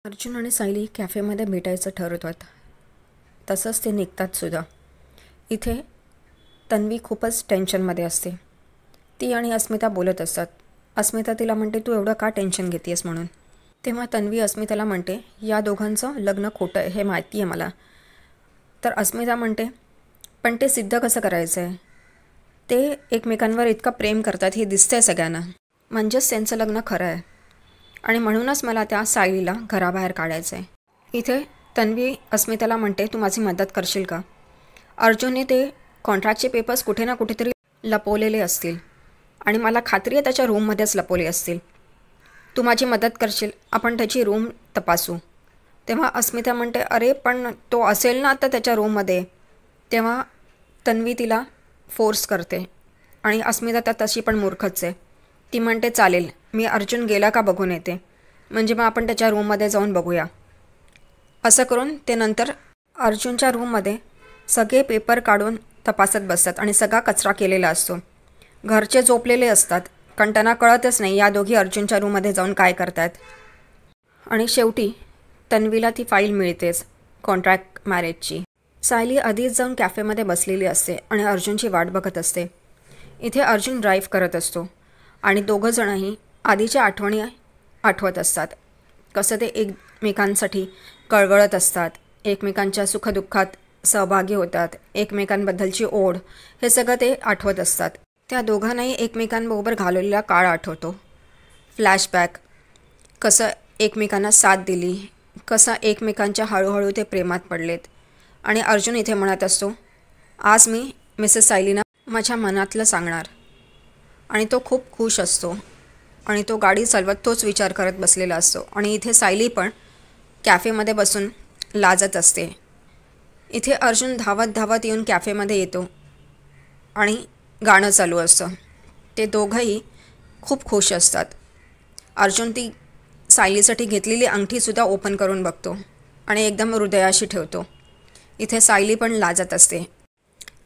अर्जुन आणि सायली कॅफेमध्ये भेटायचं ठरवतात. तसंच ते निघतात सुद्धा. इथे तन्वी खूपच टेन्शनमध्ये असते. ती आणि अस्मिता बोलत असतात. अस्मिता तिला म्हणते, तू एवढं का टेन्शन घेतेस म्हणून. तेव्हा तन्वी अस्मिताला म्हणते, या दोघांचं लग्न खोटं आहे हे माहिती आहे मला. तर अस्मिता म्हणते, पण ते सिद्ध कसं करायचं आहे. ते एकमेकांवर इतकं प्रेम करतात हे दिसतंय सगळ्यांना. म्हणजेच त्यांचं लग्न खरं आहे आणि म्हणूनच मला त्या सायलीला घराबाहेर काढायचं आहे. इथे तन्वी अस्मिताला म्हणते, तू माझी मदत करशील का. अर्जुनने ते कॉन्ट्रॅक्टचे पेपर्स कुठे ना कुठेतरी लपवलेले असतील आणि मला खात्री आहे त्याच्या रूममध्येच लपवले असतील. तू माझी मदत करशील, आपण त्याची रूम तपासू. तेव्हा अस्मिता म्हणते, अरे पण तो असेल ना आता त्याच्या रूममध्ये. तेव्हा तन्वी तिला फोर्स करते आणि अस्मिता तर तशी पण मूर्खच आहे. ती म्हणते, चालेल, मी अर्जुन गेला का बघून येते, म्हणजे मग आपण त्याच्या रूममध्ये जाऊन बघूया. असं करून ते नंतर अर्जुनच्या रूममध्ये सगळे पेपर काढून तपासत बसतात आणि सगळा कचरा केलेला असतो. घरचे झोपलेले असतात, कारण त्यांना कळतच नाही या दोघी अर्जुनच्या रूममध्ये जाऊन काय करतात. आणि शेवटी तन्वीला ती फाईल मिळतेच कॉन्ट्रॅक्ट मॅरेजची. सायली आधीच जाऊन कॅफेमध्ये बसलेली असते आणि अर्जुनची वाट बघत असते. इथे अर्जुन ड्राईव्ह करत असतो आणि दोघंजणंही आधीच्या आठवणी आठवत असतात. कसं ते एकमेकांसाठी कळवळत असतात, एकमेकांच्या सुखदुःखात सहभागी होतात, एकमेकांबद्दलची ओढ, हे सगळं ते आठवत असतात. त्या दोघांनाही एकमेकांबरोबर घालवलेला काळ आठवतो. फ्लॅशबॅक, कसं एकमेकांना साथ दिली, कसं एकमेकांच्या हळूहळू ते प्रेमात पडलेत. आणि अर्जुन इथे म्हणत असतो, आज मी मिसेस सायलीना माझ्या मनातलं सांगणार. आणि तो खूप खुश असतो आणि तो गाडी चालवत तोच विचार करत बसलेला असतो. आणि इथे सायली पण कॅफेमध्ये बसून लाजत असते. इथे अर्जुन धावत धावत येऊन कॅफेमध्ये येतो आणि गाणं चालू असतं. ते दोघंही खूप खुश असतात. अर्जुन ती सायलीसाठी घेतलेली अंगठीसुद्धा ओपन करून बघतो आणि एकदम हृदयाशी ठेवतो. इथे सायली पण लाजत असते.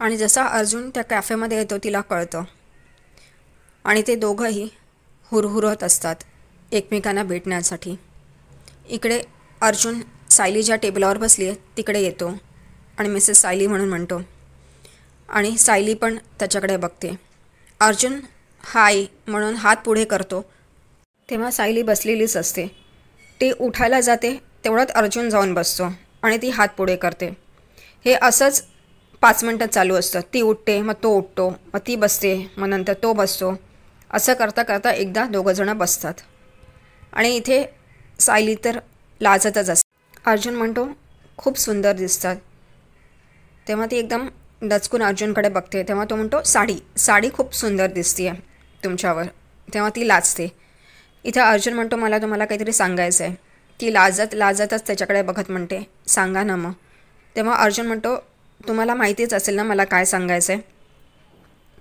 आणि जसा अर्जुन त्या कॅफेमध्ये येतो तिला कळतं आणि ते दोघंही हुरहुरत असतात एकमेकांना भेटण्यासाठी. इकडे अर्जुन सायली ज्या टेबलावर बसली आहे तिकडे येतो आणि मिसेस सायली म्हणून म्हणतो आणि सायली पण त्याच्याकडे बघते. अर्जुन हाय म्हणून हात पुढे करतो तेव्हा सायली बसलेलीच असते. ती उठायला जाते तेवढ्यात अर्जुन जाऊन बसतो आणि ती हात पुढे करते. हे असंच 5 मिनटं चालू असतं. ती उठते, मग तो उठतो, मग ती बसते, मग नंतर तो बसतो. असं करता करता एकदा दोघंजणं बसतात आणि इथे सायली तर लाजतच असते. अर्जुन म्हणतो, खूप सुंदर दिसतात. तेव्हा ती एकदम दचकून अर्जुनकडे बघते. तेव्हा तो म्हणतो, साडी खूप सुंदर दिसते आहे तुमच्यावर. तेव्हा ती लाजते. इथे अर्जुन म्हणतो, मला तुम्हाला काहीतरी सांगायचं आहे. ती लाजतच त्याच्याकडे बघत म्हणते, सांगा ना मग. तेव्हा अर्जुन म्हणतो, तुम्हाला माहितीच असेल ना मला काय सांगायचं आहे.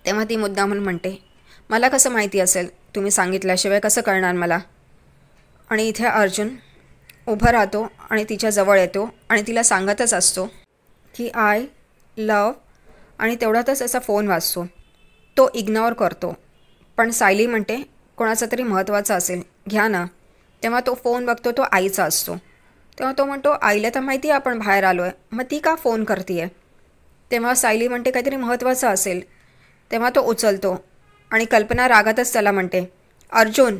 तेव्हा ती मुद्दामून म्हणते, मला कसं माहिती असेल, तुम्ही सांगितल्याशिवाय कसं कळणार मला. आणि इथे अर्जुन उभं राहतो आणि तिच्या जवळ येतो आणि तिला सांगतच असतो की आय लव. आणि तेवढ्यातच असा फोन वाजतो. तो इग्नोर करतो. पण सायली म्हणते, कोणाचा तरी महत्त्वाचा असेल, घ्या ना. तेव्हा तो फोन बघतो, तो आईचा असतो. तेव्हा तो म्हणतो, आईला तर माहिती आहे आपण बाहेर आलो आहे, मग ती का फोन करते आहे. तेव्हा सायली म्हणते, काहीतरी महत्त्वाचं असेल. तेव्हा तो उचलतो आणि कल्पना रागातच त्याला म्हणते, अर्जुन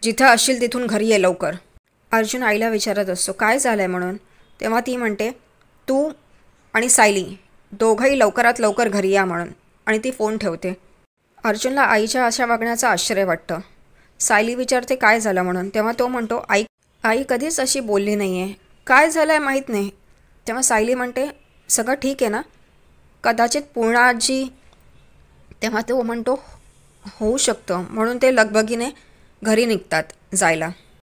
जिथं असशील तिथून घरी ये लवकर. अर्जुन आईला विचारत असतो, काय झालं आहे म्हणून. तेव्हा ती म्हणते, तू आणि सायली दोघंही लवकरात लवकर घरी या म्हणून. आणि ती फोन ठेवते. अर्जुनला आईच्या अशा वागण्याचं आश्चर्य वाटतं. सायली विचारते, काय झालं म्हणून. तेव्हा तो म्हणतो, आई कधीच अशी बोलली नाही आहे, काय झालं आहे माहीत नाही. तेव्हा सायली म्हणते, सगळं ठीक आहे ना, कदाचित पूर्णा आजी. तेव्हा तो म्हणतो, होऊ शकतं. म्हणून ते लगबगीने घरी निघतात जायला.